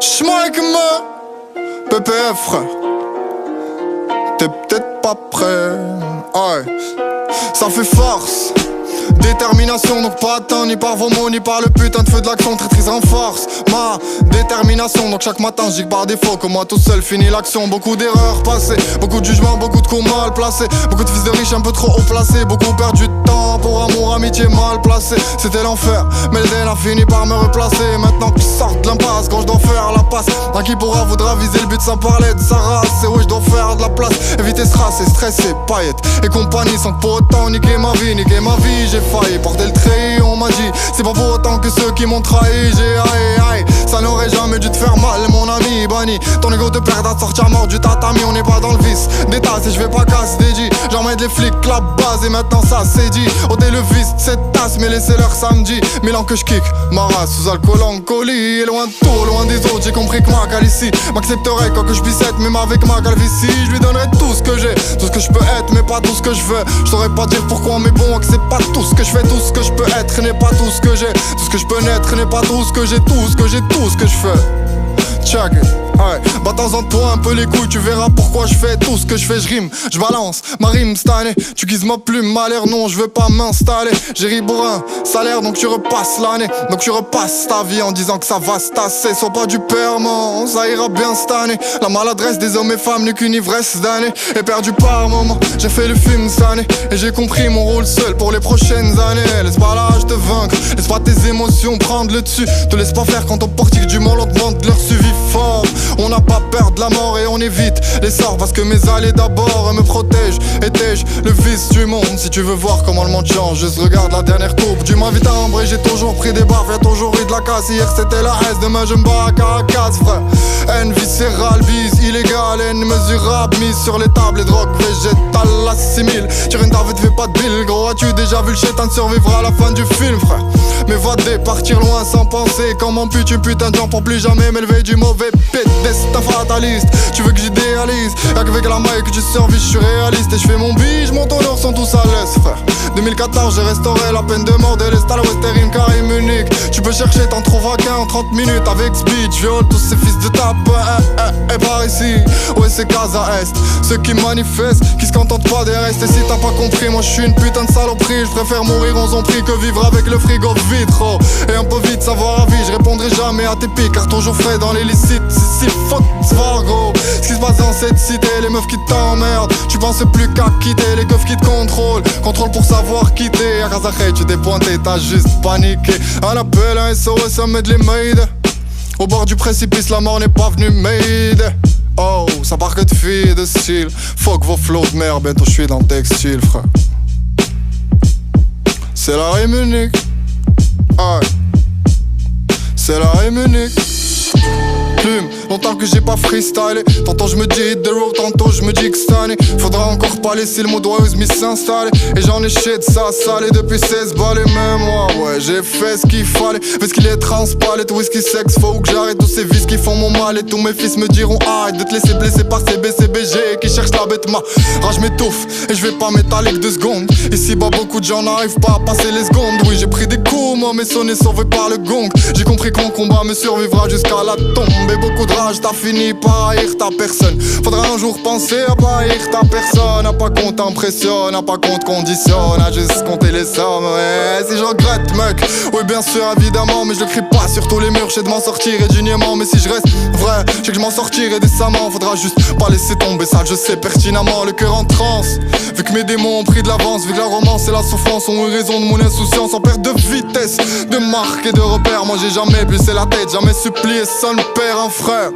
Schmike me PPF frère. T'es peut-être pas prêt. Ouais. Ça fait force, détermination, donc pas atteint ni par vos mots ni par le putain de feu de l'action. Traîtrise en force, ma détermination. Donc chaque matin je dis que par défaut que moi tout seul finit l'action. Beaucoup d'erreurs passées, beaucoup de jugements, beaucoup de coups mal placés. Beaucoup de fils de riches un peu trop haut placés. Beaucoup perdu de temps pour amour, amitié mal placé. C'était l'enfer, mais le DN a fini par me replacer. Maintenant que je sors de l'impasse, quand je dois faire la passe, un qui pourra voudra viser le but sans parler de sa race. C'est où je dois faire de la place, éviter strass et stresser, paillettes et compagnie. Sans que pour autant niquer ma vie, j'ai failli porter le trait, on m'a dit. C'est pas pour autant que ceux qui m'ont trahi. J'ai aïe, ça n'aurait jamais dû te faire mal mon ami. Banni, ton ego te perd à te sortir mort du tatami. On n'est pas dans le vice des tasses et je vais pas casser des G. J'emmène les flics la base et maintenant ça c'est dit. Ôtez le vice de cette tasse mais laissez leur samedi. Mille ans que je kick, ma race sous alcool en colis. Et loin de tout, loin des autres, j'ai compris que ma calicie m'accepterait quoi que je puisse être. Même avec ma calvitie, je lui donnerai tout ce que j'ai, tout ce que je peux être mais pas tout ce que je veux. Je saurais pas dire pourquoi mais bon que c'est pas tout ce que je fais. Tout ce que je peux être n'est pas tout ce que j'ai. Tout ce que je peux naître n'est pas tout ce que j'ai. Tout ce que j'ai, tout ce que je fais. Check it. Ouais, bah temps en toi un peu les couilles, tu verras pourquoi je fais tout ce que je fais, je rime, je balance ma rime cette année. Tu guises ma plume, ma l'air, non, je veux pas m'installer. J'ai ri pour un salaire, donc tu repasses l'année. Donc tu repasses ta vie en disant que ça va se tasser. Sois pas du perman, ça ira bien cette année. La maladresse des hommes et femmes n'est qu'une ivresse d'année. Et perdu par moment, j'ai fait le film cette année. Et j'ai compris mon rôle seul pour les prochaines années. Laisse pas l'âge te vaincre, laisse pas tes émotions prendre le dessus. Te laisse pas faire quand on portique du mal, on demande leur suivi fort. On n'a pas peur de la mort et on évite les sorts parce que mes allées d'abord me protègent. Étais-je le vice du monde? Si tu veux voir comment le monde change, juste regarde la dernière coupe du mois vitambre. Et j'ai toujours pris des baffes, y'a toujours eu de la casse. Hier c'était la S, demain je me bats à Caracas, frère. Haine viscérale, bise illégale, haine mesurable, mise sur les tables et drogue végétale assimile. Tire une tave et te fais pas de bile, gros. As-tu déjà vu le chétan survivre à la fin du film, frère? Mais va partir loin sans penser. Comment puis-tu putain de gens pour plus jamais m'élever du mauvais pit? Destin fataliste, tu veux que j'idéalise? Y'a qu'avec la maille que tu survis, je suis réaliste. Et je fais mon bige, mon honneur sont tous à l'aise, frère. 2014 j'ai restauré la peine de mort de l'Estal Western Carré Munich. Tu peux chercher, t'en trouveras qu'un en 30 minutes. Avec speed, viole tous ces fils de tape. Et par ici, ouais c'est Casa Est. Ceux qui manifestent, qui se contentent pas des restes. Et si t'as pas compris, moi je suis une putain de saloperie. Je préfère mourir en zombie que vivre avec le frigo vide, oh. Et un peu vite savoir à vie, je répondrai jamais à tes pics. Car toujours frais dans l'illicite, si fuck Svargo. Ce qui se passe dans cette cité, les meufs qui t'emmerdent. Tu penses plus qu'à quitter, les keufs qui te contrôlent. Contrôle pour savoir quitter. À Kazakhe tu t'es pointé, t'as juste paniqué. Un appel, un SOS, un medley made. Au bord du précipice, la mort n'est pas venue m'aider. Oh, ça part que de filles de style. Fuck vos flots de merde, bientôt je suis dans le textile, frère. C'est la Rémunique. Ouais. C'est la Rémunique. Plume, longtemps que j'ai pas freestylé. Tantôt je me dis hit the road, tantôt je me dis que cette année faudra encore pas laisser le mot Wise Smith s'installer. Et j'en ai chié de ça salé depuis 16 balles. Et même moi, ouais, j'ai fait ce qu'il fallait. Parce qu'il est transpalé, tout whisky sexe, faut que j'arrête tous ces vices qui font mon mal. Et tous mes fils me diront arrête de te laisser blesser par ces BCBG qui cherchent la bête. Ma rage m'étouffe et je vais pas m'étaler que 2 secondes. Ici bas beaucoup de gens n'arrivent pas à passer les secondes. Oui j'ai pris des coups, moi mais sonné sauvé par le gong. J'ai compris que mon combat me survivra jusqu'à la tombe. Et beaucoup de rage, t'as fini par haïr ta personne. Faudra un jour penser à pas haïr ta personne. À pas qu'on t'impressionne, à pas qu'on te conditionne, à juste compter les sommes. Ouais, si je regrette mec, oui bien sûr évidemment. Mais je le crie pas sur tous les murs, j'sais de m'en sortir et dignement. Mais si je reste vrai, j'sais que je m'en sortirai décemment. Faudra juste pas laisser tomber ça, je sais pertinemment. Le cœur en transe, vu que mes démons ont pris de l'avance. Vu que la romance et la souffrance ont eu raison de mon insouciance. En perte de vitesse, de marque et de repère. Moi j'ai jamais baissé la tête, jamais supplié son père, un frère.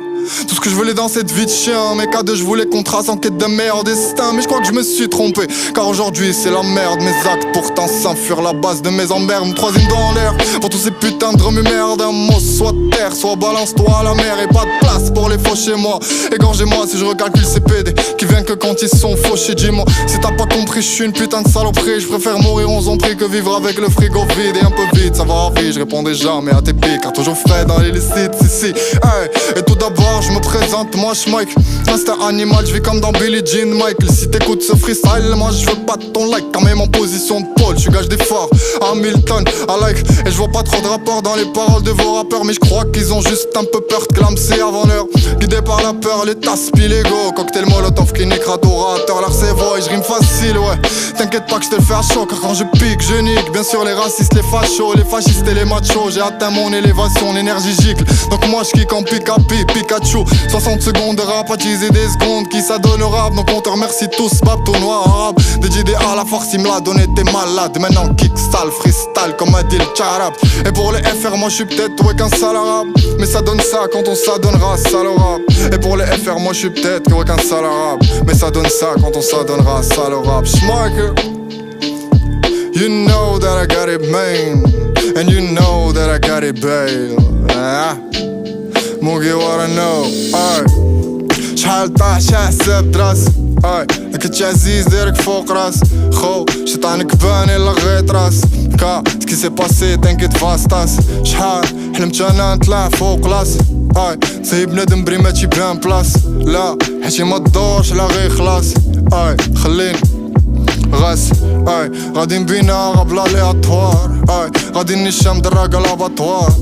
Tout ce que je voulais dans cette vie de chien. Mes cas de je voulais qu'on trace en quête de meilleur destin. Mais je crois que je me suis trompé, car aujourd'hui c'est la merde. Mes actes pourtant s'infurent la base de mes emmerdes. Mon troisième doigt en l'air pour tous ces putains de remue-merde. Un mot soit terre, soit balance-toi à la mer. Et pas de place pour les faux chez moi. Égorgez-moi si je recalcule ces PD qui viennent que quand ils sont fauchés. Dis-moi si t'as pas compris, je suis une putain de saloperie. Je préfère mourir en zombie que vivre avec le frigo vide. Et un peu vite, ça va à vie, je répondais jamais à tes pics. Car toujours frais dans l'illicite, si. Hey. Et tout d'abord je me présente, moi Schmike. Instinct animal, je vis comme dans Billie Jean Michael. Si t'écoutes ce freestyle, moi je veux pas ton like. Quand même en position de épaules, je suis gage d'effort. Hamilton, I like, et je vois pas trop de rapport dans les paroles de vos rappeurs. Mais je crois qu'ils ont juste un peu peur de clamser avant l'heure. Guidés par la peur, les tasses puis l'ego. Cocktail molotov qui nique radorateur, l'art c'est vrai, je rime facile, ouais. T'inquiète pas que je te le fais à chaud, car quand je pique, je nique. Bien sûr les racistes, les fachos, les fascistes et les machos. J'ai atteint mon élévation, l'énergie gicle. Donc moi je kick en pick-up, Pikachu. 60 secondes de rap, attiser des secondes qui s'adonnent au rap. Donc on te remercie tous, bab tout noir arabe. DJ à la force il me l'a donné, t'es malade. Maintenant kick sale, freestyle comme a dit le charab. Et pour les FR moi je suis peut-être ouais qu'un sale arabe. Mais ça donne ça quand on s'adonnera, sale rap. Et pour les FR moi je suis peut-être ouais qu'un sale arabe. Mais ça donne ça quand on s'adonnera, sale rap. Schmarker, you know that I got it man. And you know that I got it bail. موقي ورا نو شحال طاح حساب دراس كنتش عزيز ديرك فوق راس خو شيطانك بان الا غيط راس كا سكي سي باسي تنكيت فاستاس شحال حلمت انا نطلع فوق لاس سي بنادم بري ماشي بان بلاس لا حيتي ما تدورش لا غير خلاص خليني غاس غادي نبينا غبلا لياطوار غادي نشام دراكا لاباطوار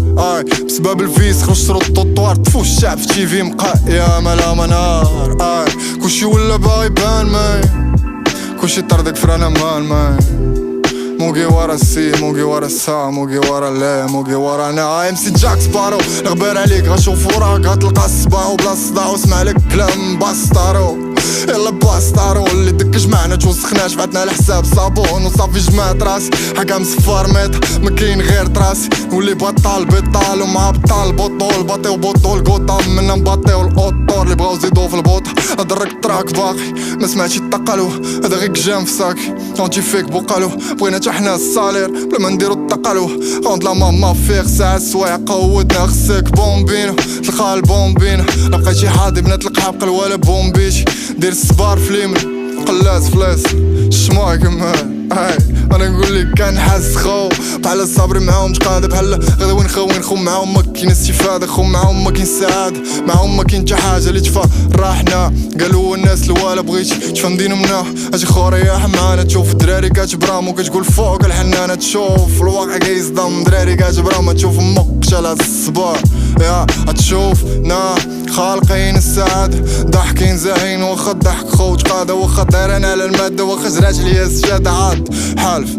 بسبب الفيس خرجت الطوطوار تفو الشعب في تيفي مقايا مالا منار كلشي ولا باغي يبان ماي كلشي طردك فرانا مال ماي موقي ورا السي موقي ورا السا موقي ورا لا موقي ورا انا ام سي جاك سبارو نغبر عليك غنشوف وراك غتلقى الصباع وبلا صداع وسمع لك كلام باستارو يلا باستارو اللي دك جمعنا توسخناش بعتنا الحساب صابون وصافي جمعت راس حكام صفار ميت ما كاين غير تراس نولي بطال بطال ومع بطال بطول باطيو بطول قوطام منا نباطيو الاوطور اللي بغاو زيدو في البوط هضرك تراك باقي ما سمعتش تقالو هذا غير كجام في ساكي اونتي فيك بقالو بغينا تا حنا الصالير بلا ما نديرو التقالو غوند لا ماما فيغ ساعة السوايع قودنا خصك بومبينو تلقى البومبينو لقيت شي حاضي بنات القحاب ولا بومبيشي دير الصبار فليمن قلاس فلاس شموع كمان انا نقول لك كان حاس خو بحال الصبر معاهم قاعد بحال غدا وين خو معاهم ما كاين استفاده خو معاهم ما كاين سعاده معاهم ما كاين حتى حاجه اللي تفرحنا قالوا الناس الوالا بغيتي تفهم دين منها اجي خوريا معانا تشوف الدراري كتبرام وكتقول فوق الحنانه تشوف الواقع كيصدم دراري كتبرام تشوف امك شال الصبار يا تشوف نا خالقين السعادة ضحكين زاهين واخا الضحك خوت قادة واخا دايرين على المادة واخا زرات ليا السجادة عاد حالف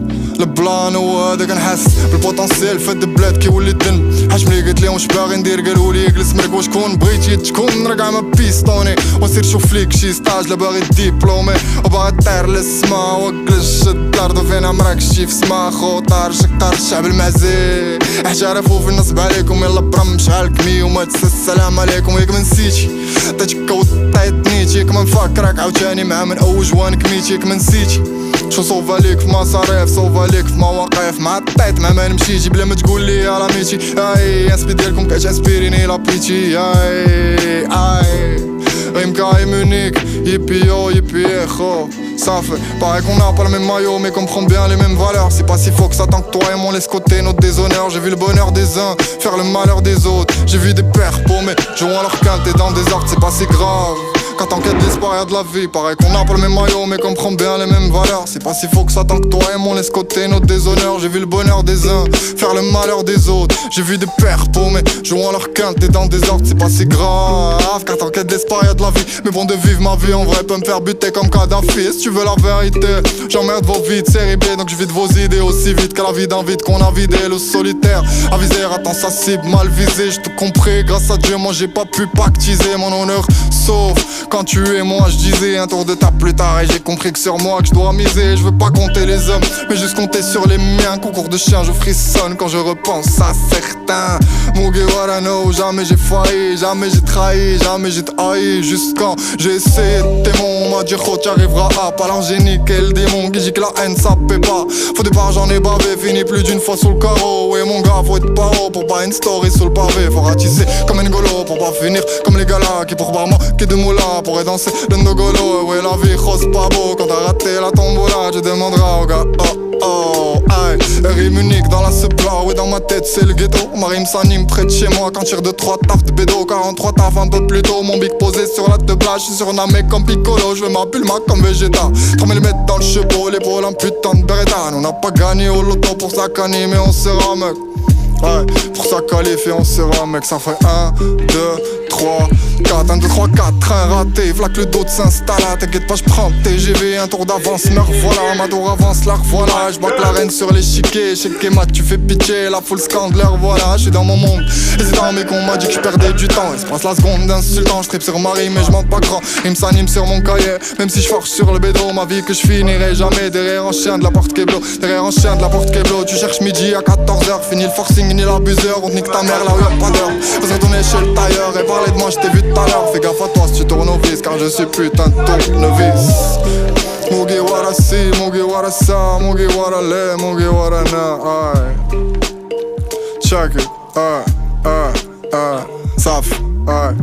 البلان هو هذا كنحس بالبوتنسيال فهاد البلاد كيولي دن حاش ملي قلت ليهم واش باغي ندير قالولي جلس مرك واش كون بغيتي تكون رجع ما بيستوني وسير شوف ليك شي ستاج لا باغي ديبلومي وباغي طير للسما وكلش الارض فين عمرك شي في سما خوطار شكار الشعب المعزي احترفوا في النصب عليكم يلا برم شحال كمي وما تنسى السلام عليكم ياك ما نسيتي عطيتك وطيت نيتي كما نفكرك عاوتاني مع من اوج وانك ميتيك ما نسيتي شو صوفا ليك في مصاريف صوفا ليك في مواقف مع الطيط مع ما نمشيتي بلا ما تقول لي يا راميتي انسبي ديالكم كتانسبيريني لابيتي Rimka et Munich, yippie yo, yippie ho. Ça fait pareil qu'on n'a pas le même maillot mais qu'on prend bien les mêmes valeurs. C'est pas si faux que ça tant que toi et moi laisse côté notre déshonneur. J'ai vu le bonheur des uns faire le malheur des autres. J'ai vu des pères paumés jouant à leur quinte et dans des arts c'est pas si grave. Quand t'enquêtes d'espoir y'a de la vie. Pareil qu'on n'a pas le même maillot mais qu'on prend bien les mêmes valeurs. C'est pas si faux que ça tant que toi et moi laisse côté notre déshonneur. J'ai vu le bonheur des uns faire le malheur des autres. J'ai vu des pères paumés jouant à leur quinte et dans des ordres c'est pas si grave. Quand t'enquêtes d'espoir y'a de la vie. Mais bon de vivre ma vie en vrai peut me faire buter comme Kadhafi. Si tu veux la vérité j'emmerde vos vides série B. Donc je vide vos idées aussi vite que la vie d'un vide qu'on a vidé. Le solitaire avisé attends sa cible mal visé. Je te compris grâce à Dieu moi j'ai pas pu pactiser mon honneur. Sauf quand tu es moi je disais un tour de table plus tard. Et j'ai compris que sur moi que je dois miser. Je veux pas compter les hommes mais juste compter sur les miens. Concours de chien je frissonne quand je repense à certains. Mon Guevarano jamais j'ai failli. Jamais j'ai trahi, jamais j'ai haï. Jusqu'en j'ai essayé de t'aimer. On m'a dit oh tu arriveras à pas. Alors j'ai niqué le démon qui dit que la haine ça paie pas. Faut départ j'en ai bavé. Fini plus d'une fois sous le carreau. Et mon gars faut être paro pour pas une story sous le pavé. Faut ratisser comme un golo pour pas finir comme les galas qui pour barman qui de moula pourrait danser le ndogolo. Ouais la vie rose pas beau. Quand t'as raté la tombola tu demanderas au gars oh. oh, aïe. Rime unique dans la supply, ouais dans ma tête c'est le ghetto. Ma rime s'anime près de chez moi quand tire de 3 taf de bédo. 43 taf un peu plus tôt, mon bic posé sur la table. Je suis surnommé comme Piccolo, je veux ma pulma comme Vegeta. 3000 mètres dans le chapeau, l'épaule un putain de Beretta. On n'a pas gagné au loto pour ça canner, mais on sera mec. Ouais, pour ça qualifier on sera mec. Ça fait 1, 2, 3, 4, 1, 2, 3, 4, train raté, v'là que le dos s'installe. T'inquiète pas, j'prends le TGV, un tour d'avance, me revoilà. Ma tour avance, la revoilà. J'bac la reine sur l'échiquier, chez Kemat tu fais pitié, la foule scande, leur voilà. J'suis dans mon monde, et c'est dans mes qu'on m'a dit que j'perdais du temps. Il se passe la seconde d'insultant, j'tripe sur Marie mais j'monte pas grand. Il me s'anime sur mon cahier, même si j'force sur le bédo. Ma vie que j'finirai jamais derrière un chien de la porte Keblo. Derrière un chien de la porte Keblo, tu cherches midi à 14h. Fini le forcing, ni l'abuseur, on te nique ta mère là où y'a pas d'heure. Faut retourner chez le tailleur et parler de moi, j't'ai vu tout à l'heure. Fais gaffe à toi si tu tournes au vis, car je suis putain de tournevis. Mugi wara si, mugi wara sa, mugi wara le, mugi wara na, aïe. Check it, saf, aïe.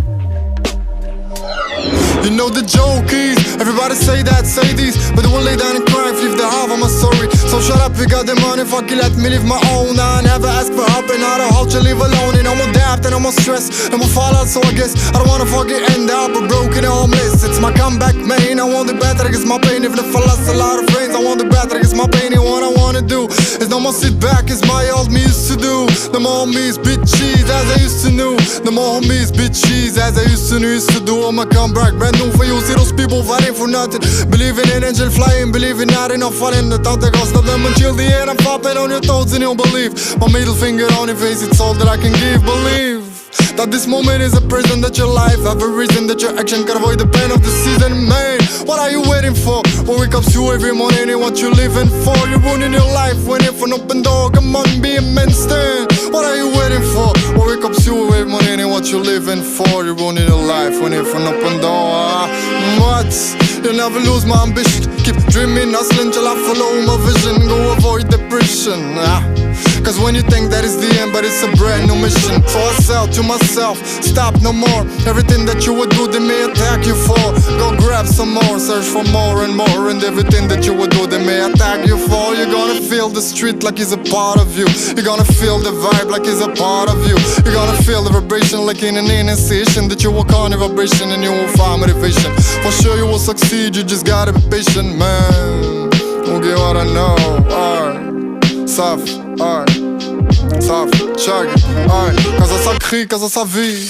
You know the joke is, everybody say that, say this, but they won't lay down and cry if leave the half, I'm sorry. So shut up, you got the money, fuck you, let me live my own. I never ask for help and I don't hold you live alone. And no more doubt and no more stress, no more fallout, so I guess I don't wanna fucking end up a broken and homeless. It's my comeback, man, I want it better, I guess my pain. Even if I lost a lot of friends, I want it better, I guess my pain. And what I wanna do is no more sit back, as my old me used to do. No more homies, bitches, as I used to know. No more homies, bitches, as I used to do. On my comeback, brand new for you, see those people fighting for nothing. Believing in angel flying, believing not enough falling. The thought that goes to them until the end. I'm popping on your toes and you'll believe. My middle finger on your face, it's all that I can give. Believe that this moment is a prison, that your life have a reason, that your action can avoid the pain of the season. Man, what are you waiting for? What wake up you every morning and what you living for? You're ruining your life, waiting for an open door. Come on, be a man, stand. What are you waiting for? What wake up you every morning and what you living for? You're ruining your life, waiting for an open door. What? You'll never lose my ambition. Keep dreaming, hustling till I follow my vision. Go avoid depression. Cause when you think that is the end, but it's a brand new mission. So I sell to myself, stop no more. Everything that you would do, they may attack you for. Go grab some more, search for more and more. And everything that you would do, they may attack you for. You're gonna feel the street like it's a part of you. You're gonna feel the vibe like it's a part of you. You're gonna feel the vibration like in an initiation. That you walk on a vibration and you will find motivation. For sure you will succeed, you just gotta be patient, man. We'll get what I know, alright. Saf, alright. Saf, chug, alright. Casa ça crie, casa ça vit.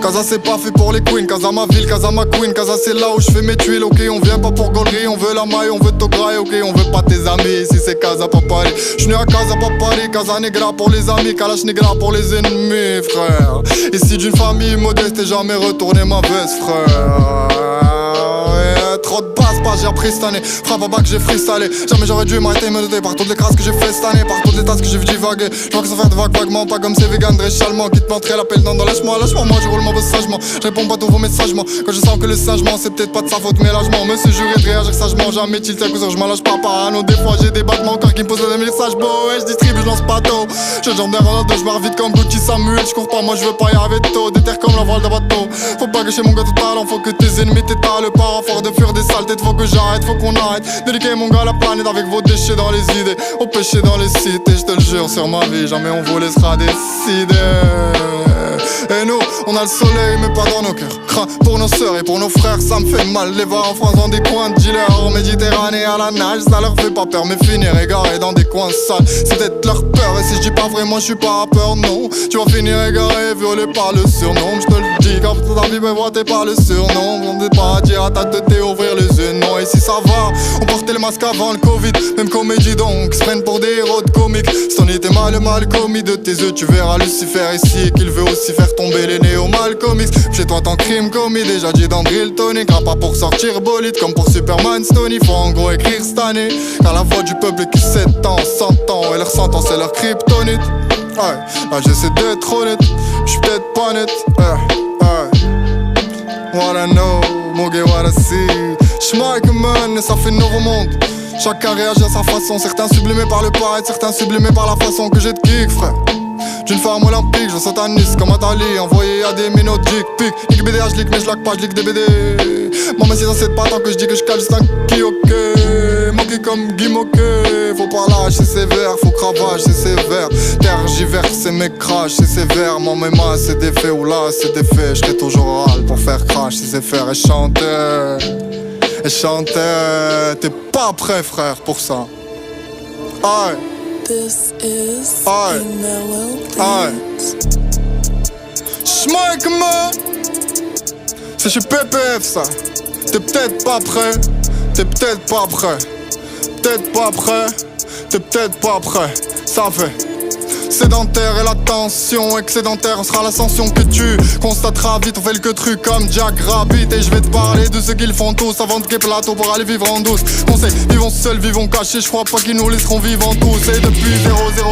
Casa c'est pas fait pour les queens, casa ma ville, casa ma queen. Casa c'est là où je fais mes tuiles, ok. On vient pas pour Golgri, on veut la maille, on veut Tograï, ok. On veut pas tes amis, ici c'est Casa Papari. J'suis né à Casa Papari, Casa Negra pour les amis, Kalash Negra pour les ennemis, frère. Ici d'une famille modeste et jamais retourné ma veste, frère. Trop de basse, pas j'ai appris cette année. Frappe à bas que j'ai freestylé. Jamais j'aurais dû m'arrêter, me noter par toutes les crasses que j'ai fait cette année, par toutes les tasses que j'ai vu divaguer. Je vois que ça fait de vagues vaguement, pas comme ces vegans dréchalement qui te montraient l'appel dans lâche-moi, lâche-moi, moi je roule mon boss sagement. Je réponds pas tous vos messages, moi. Quand je sens que le singement, c'est peut-être pas de sa faute, mais là je m'en me suis juré de réagir sagement. Jamais tilté à coup sûr, je m'en lâche pas parano. Des fois j'ai des battements encore qui me posent des messages beaux. Ouais, je distribue, je lance pas tôt. Je genre des Ronaldo, je m'arrive vite comme Gucci Samuel. Je cours pas, moi je veux pas y arriver tôt. Des terres comme la voile de bateau. Faut pas gâcher mon gars tout talent, faut que tes ennemis t'étalent pas. Fort de fuir des saletés, faut que j'arrête, faut qu'on arrête. Déliquer mon gars la planète avec vos déchets dans les idées. Au péché dans les cités, je te le jure sur ma vie, jamais on vous laissera décider. Et nous, on a le soleil mais pas dans nos cœurs. Crains pour nos sœurs et pour nos frères, ça me fait mal. Les voir en France dans des coins de dealers. En Méditerranée à la nage, ça leur fait pas peur. Mais finir égaré dans des coins sales, c'est peut-être leur peur. Et si je dis pas vrai, moi je suis pas peur, non. Tu vas finir égaré, violé par le surnom. Je te le dis, quand ta vie me voit, t'es par le surnom. On ne pas à dire à ta tête et ouvrir les yeux, non. Et si ça va, on portait le masque avant le Covid. Même comédie donc, se prennent pour des héros de comiques. Si ton idée mal commis de tes yeux, tu verras Lucifer ici. Et qu'il veut aussi faire tomber les néo-Malcolm X. Chez toi ton crime commis, déjà dit dans Drill Tony. Crains pas pour sortir bolide comme pour Superman Stony. Faut en gros écrire cette année, car la voix du peuple qui s'étend, s'entend. Et leur sentence c'est leur kryptonite. Ouais, là j'essaie d'être honnête, j'suis peut-être pas net. What I know, Mugi what I see. J'm'arrête man, et ça fait nouveau monde. Chacun réagit à sa façon, certains sublimés par le paraître, certains sublimés par la façon que j'ai de kick, frère. D'une femme olympique, je saute à Nice comme Atali. Envoyé à des minots dick pic. Nick BDA, j'lick mais j'laque pas, j'lick des BD. Maman si dans cette pas tant que j'dis que j'cale juste un qui ok. Monkey suis comme Guy Moquet. Faut pas lâcher sévère, faut cravacher sévère. Tergiverser mes crash, c'est sévère. Mon méma c'est des faits ou là c'est des faits. J'serai toujours oral pour faire crash, si c'est faire et chanter. Et chanter, t'es pas prêt frère pour ça. Aïe. This is Aïe. Aïe. Schmeckman. C'est chez PPF ça. T'es peut-être pas prêt. T'es peut-être pas prêt. Peut-être pas prêt. T'es peut-être pas prêt. Ça fait sédentaire et la tension excédentaire sera l'ascension que tu constateras vite. On fait le que truc comme Jack Rabbit. Et je vais te parler de ce qu'ils font tous avant de guer plateau pour aller vivre en douce. Conseil, vivons seuls, vivons cachés. Je crois pas qu'ils nous laisseront vivants tous. Et depuis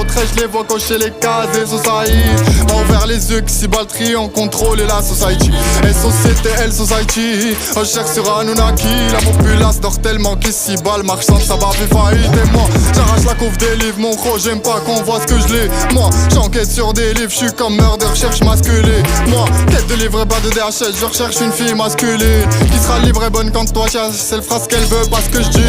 0013 je les vois cocher les cases et society. Ont ouvert les yeux que si Baltrion contrôle la society. Et société, elle society. Recherche sur Anunnaki. La populace dort tellement qu'ici bas le marchand ça va faire faillite. Et moi j'arrache la couve des livres. Mon gros j'aime pas qu'on voit ce que je lis. Moi, j'enquête sur des livres, j'suis comme meurtre de recherche masculine. Moi, quête de livre et pas de DHS, je recherche une fille masculine qui sera libre et bonne quand toi c'est le phrase qu'elle veut, pas ce que je dis.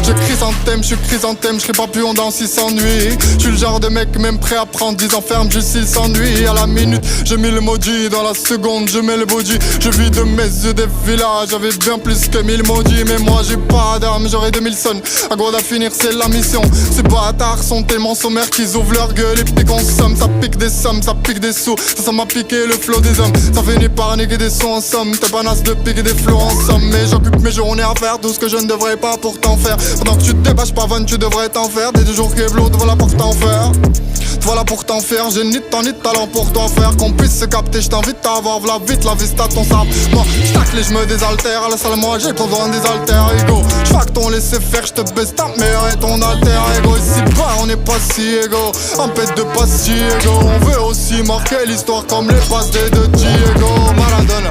Je chrysanthème, j'suis chrysanthème, j'serai pas plus on danse s'il s'ennuie. J'suis le genre de mec même prêt à prendre 10 ans ferme juste s'il s'ennuie. À la minute, je mets le maudit, dans la seconde, je mets le body. Je vis de mes yeux des villages, j'avais bien plus que 1000 maudits. Mais moi j'ai pas d'âme, j'aurais 2000 sons. À quoi à finir, c'est la mission. Ces bâtards sont tellement sommaires qu'ils ouvrent leur gueule et puis consomme, ça pique des sommes, ça pique des sous. Ça m'a piqué le flot des hommes. Ça finit par niquer des sons en somme. T'es panasse de piquer des flots en somme. Mais j'occupe mes journées à faire tout ce que je ne devrais pas pourtant faire. Pendant que tu te débâches pas vanne, tu devrais t'en faire. Des deux jours qui est te voilà pour t'en faire. Te voilà pour t'en faire. J'ai ni de temps ni de talent pour toi faire. Qu'on puisse se capter, je t'invite à avoir v'la vite la vista ton sable. Moi j'tacle et je me désaltère. À la salle moi j'ai pas besoin des alter ego. J'fais que ton laisser faire, j'te baisse ta mère et ton alter ego. Ici bas on est pas si égaux. En pète de pas si égaux. On veut aussi marquer l'histoire comme les passes des deux Diego Maradona.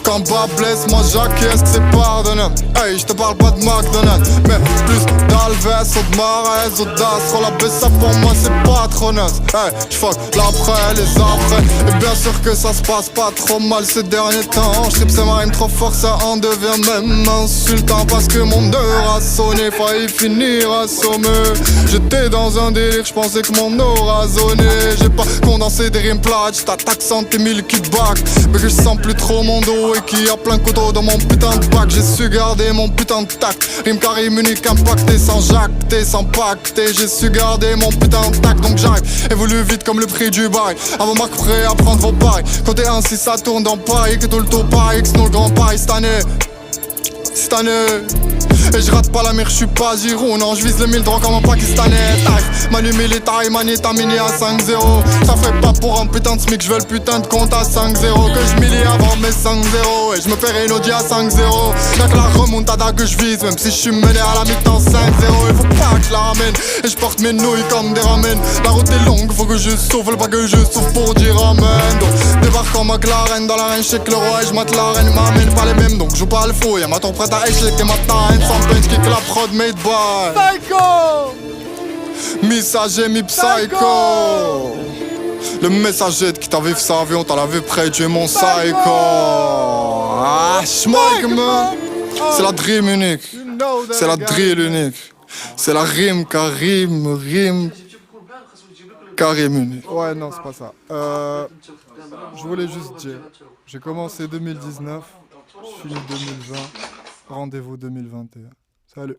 Quand bas blesse, moi j'acquiesce que c'est pardonné. Hey, je te parle pas de McDonald's, mais plus d'Alves ou de Marais ou d'Astro. La baisse ça pour moi c'est patroneuse. Hey, j'fuck l'après, les après. Et bien sûr que ça se passe pas trop mal ces derniers temps. J'tripe ces rimes trop fort, ça en devient même insultant. Parce que mon heure a sonné, failli finir assommé. J'étais dans un délire, j'pensais que mon aura sonné. J'ai pas condensé des rimes plates, j't'attaque 100 et 1000 kickbacks. Mais que je sens plus trop mon dos. Et qui a plein de couteaux dans mon putain de bac. J'ai su garder mon putain de tact. Rime carré unique impacté sans jacter, sans pacter. J'ai su garder mon putain de tact. Donc j'arrive, évolue vite comme le prix du bail. Avant marque prêt à prendre vos pailles. Côté 1 si ça tourne dans Paris. Que tout le tour Paris, sinon le grand Paris cette année. Cette année. Et je rate pas la mire, je suis pas Giroud. Non, je vise le 1000 droits comme un Pakistanais. Tac, Manu militaire, Manita mini à 5-0. Ça fait pas pour un putain de smic, je veux le putain de compte à 5-0. Que je millie avant mes 5-0. Et je me paierai une Audi à 5-0. Y'a que la remontada que je vise, même si je suis mené à la mi-temps 5-0. Il faut pas que je la ramène. Et je porte mes nouilles comme des ramen. La route est longue, faut que je souffle, pas que je souffle pour dire amen. Donc débarque en McLaren dans l'arène, je sais que le roi et je mate la reine. M'amène pas les mêmes, donc je joue pas le faux. Y'a ma ton prête à échec et ma taille. Sans punch kick la prod made by Psycho. Messager mi psycho. Le messager qui t'a vu sa vie, on t'a la vu près du mon psycho. Ah, schmeckman. C'est la dream unique. C'est la drill unique. C'est la rime Karim, rime Karim unique. Ouais, non, c'est pas ça. Je voulais juste dire, j'ai commencé 2019, je finis 2020, rendez-vous 2021. Salut.